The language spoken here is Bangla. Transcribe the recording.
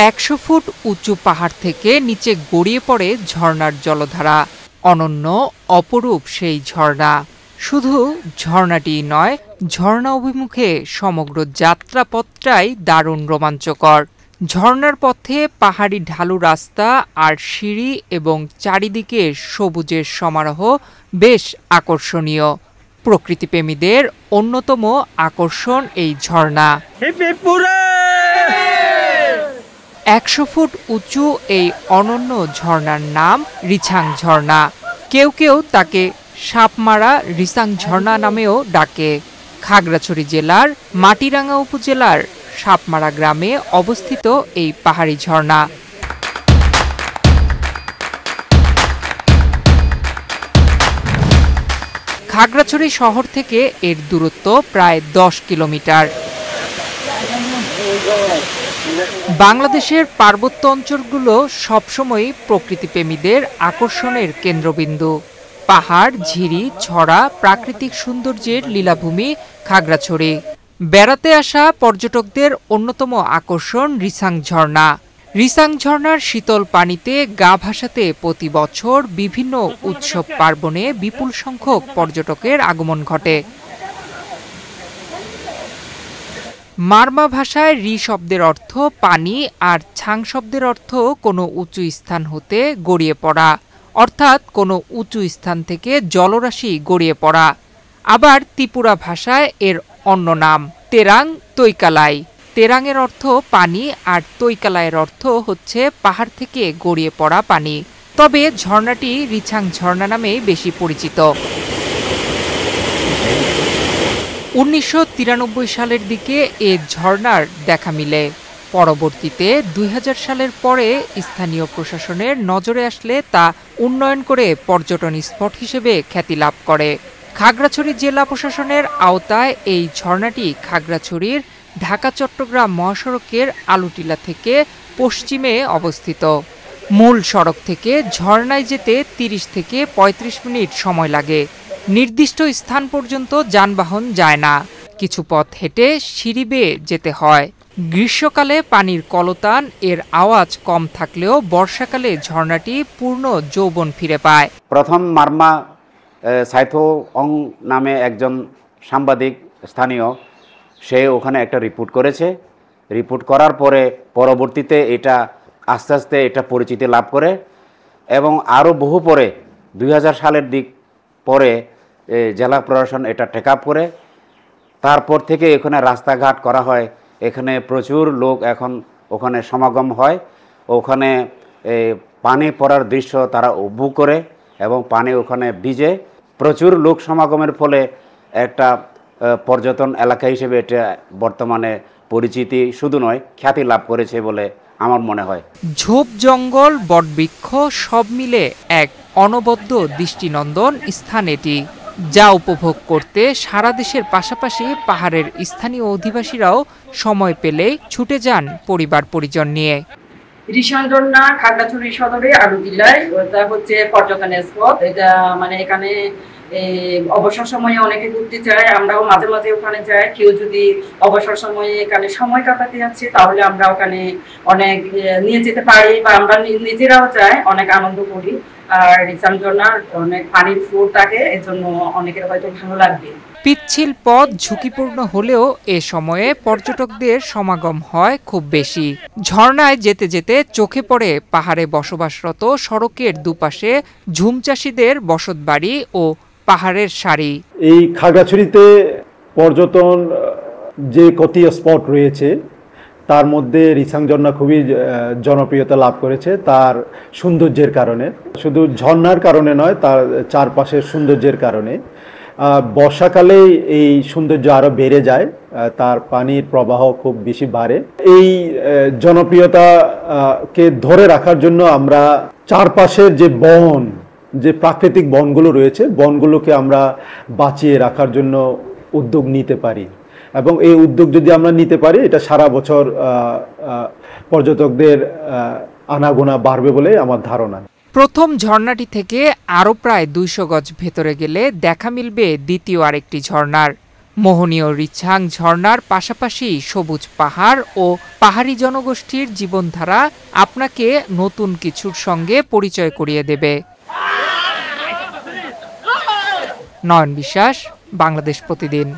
100 ফুট উঁচু পাহাড় থেকে নিচে গড়িয়ে পড়ে ঝর্ণার জলধারা। অনন্য অপরূপ সেই ঝর্ণা। শুধু ঝর্ণাটিই নয়, ঝর্ণা অভিমুখে সমগ্র যাত্রাপথটাই দারুণ রোমাঞ্চকর। ঝর্ণার পথে পাহাড়ি ঢালু রাস্তা আর সিঁড়ি এবং চারিদিকে সবুজের সমারোহ বেশ আকর্ষণীয়। প্রকৃতিপ্রেমীদের অন্যতম আকর্ষণ এই ঝর্ণা। 100 ফুট উঁচু এই অনন্য ঝর্ণার নাম রিছাং ঝর্ণা। কেউ কেউ তাকে সাপমারা রিছাং ঝর্ণা নামেও ডাকে। খাগড়াছড়ি জেলার মাটিরাঙ্গা উপজেলার সাপমারা গ্রামে অবস্থিত এই পাহাড়ি ঝর্ণা। খাগড়াছড়ি শহর থেকে এর দূরত্ব প্রায় 10 কিলোমিটার। বাংলাদেশের পার্বত্য অঞ্চলগুলো সবসময়ই প্রকৃতিপ্রেমীদের আকর্ষণের কেন্দ্রবিন্দু। পাহাড়, ঝিরি, ছড়া, প্রাকৃতিক সৌন্দর্যের লীলাভূমি খাগড়াছড়ি। বেড়াতে আসা পর্যটকদের অন্যতম আকর্ষণ রিছাং ঝর্ণা। রিছাং ঝর্ণার শীতল পানিতে গা ভাসাতে প্রতি বছর বিভিন্ন উৎসব পার্বণে বিপুল সংখ্যক পর্যটকের আগমন ঘটে। মারমা ভাষায় রি শব্দের অর্থ পানি আর ছাং শব্দের অর্থ কোনো উঁচু স্থান হতে গড়িয়ে পড়া, অর্থাৎ কোনো উঁচু স্থান থেকে জলরাশি গড়িয়ে পড়া। আবার ত্রিপুরা ভাষায় এর অন্য নাম তেরাং তৈকালাই। তেরাংয়ের অর্থ পানি আর তৈকালাইয়ের অর্থ হচ্ছে পাহাড় থেকে গড়িয়ে পড়া পানি। তবে ঝর্ণাটি রিছাং ঝর্ণা নামেই বেশি পরিচিত। 1993 সালের দিকে এ ঝর্ণার দেখা মিলে। পরবর্তীতে 2000 সালের পরে স্থানীয় প্রশাসনের নজরে আসলে তা উন্নয়ন করে পর্যটন স্পট হিসেবে খ্যাতি লাভ করে। খাগড়াছড়ি জেলা প্রশাসনের আওতায় এই ঝর্ণাটি খাগড়াছড়ির ঢাকা-চট্টগ্রাম মহাসড়কের আলুটিলা থেকে পশ্চিমে অবস্থিত। মূল সড়ক থেকে ঝর্ণায় যেতে 30 থেকে 35 মিনিট সময় লাগে। নির্দিষ্ট স্থান পর্যন্ত যানবাহন যায় না, কিছু পথ হেঁটে সিঁড়ি বেয়ে যেতে হয়। গ্রীষ্মকালে পানির কলতান এর আওয়াজ কম থাকলেও বর্ষাকালে ঝর্ণাটি পূর্ণ যৌবন ফিরে পায়। প্রথম মারমা সাইথো অং নামে একজন সাংবাদিক স্থানীয়, সে ওখানে একটা রিপোর্ট করেছে। রিপোর্ট করার পরে পরবর্তীতে এটা আস্তে আস্তে এটা পরিচিতি লাভ করে এবং আরও বহু পরে 2000 সালের দিক পরে জেলা প্রশাসন এটা টেক আপ করে। তারপর থেকে এখানে রাস্তাঘাট করা হয়। এখানে প্রচুর লোক এখন ওখানে সমাগম হয়। ওখানে পানি পড়ার দৃশ্য তারা উপভোগ করে এবং পানি ওখানে ভিজে। প্রচুর লোক সমাগমের ফলে একটা পর্যটন এলাকা হিসেবে এটা বর্তমানে পরিচিতি শুধু নয়, খ্যাতি লাভ করেছে বলে আমার মনে হয়। ঝোপ জঙ্গল, বটবৃক্ষ সব মিলে এক অনবদ্য দৃষ্টিনন্দন স্থান এটি, যা উপভোগ করতে সারা দেশের পাশাপাশি পাহাড়ের স্থানীয় অধিবাসীরাও সময় পেলেই ছুটে যান পরিবার পরিজন নিয়ে। রিছাং ঝর্ণা খাগড়াছড়ি সদরে আলুটিলায়, ওটা হচ্ছে পর্যটন স্পট। এটা মানে এখানে অবসর সময়ে অনেকে ঘুরতে যায়, আমরাও মাঝে মাঝে ওখানে যাই। কেউ যদি অবসর সময়ে এখানে সময় কাটাতে যাচ্ছে তাহলে আমরা ওখানে অনেক নিয়ে যেতে পারি বা আমরা নিজেরাও যাই, অনেক আনন্দ করি। আর রিছাং ঝর্ণার অনেক পানির ফ্লো থাকে, এজন্য অনেকের হয়তো ভালো লাগবে। পিচ্ছিল পথ ঝুঁকিপূর্ণ হলেও এ সময়ে পর্যটকদের সমাগম হয় খুব বেশি। ঝর্ণায় যেতে যেতে চোখে পড়ে পাহাড়ে বসবাসরত সড়কের দুপাশে ঝুমচাষীদের বসতবাড়ি ও পাহাড়ের সারি। এই খাগড়াছড়িতে পর্যটন যে কটি স্পট রয়েছে তার মধ্যে রিছাং ঝর্ণা খুবই জনপ্রিয়তা লাভ করেছে তার সৌন্দর্যের কারণে। শুধু ঝর্ণার কারণে নয়, তার চারপাশের সৌন্দর্যের কারণে। বর্ষাকালে এই সৌন্দর্য আরও বেড়ে যায়, তার পানির প্রবাহ খুব বেশি বাড়ে। এই জনপ্রিয়তাকে ধরে রাখার জন্য আমরা চারপাশের যে বন, যে প্রাকৃতিক বনগুলো রয়েছে, বনগুলোকে আমরা বাঁচিয়ে রাখার জন্য উদ্যোগ নিতে পারি এবং এই উদ্যোগ যদি আমরা নিতে পারি, এটা সারা বছর পর্যটকদের আনাগোনা বাড়বে বলে আমার ধারণা। প্রথম ঝর্ণাটি থেকে আরও প্রায় 200 গজ ভেতরে গেলে দেখা মিলবে দ্বিতীয় আরেকটি ঝর্ণার। মোহনীয় রিছাং ঝর্ণার পাশাপাশি সবুজ পাহাড় ও পাহাড়ি জনগোষ্ঠীর জীবনধারা আপনাকে নতুন কিছুর সঙ্গে পরিচয় করিয়ে দেবে। নয়ন বিশ্বাস, বাংলাদেশ প্রতিদিন।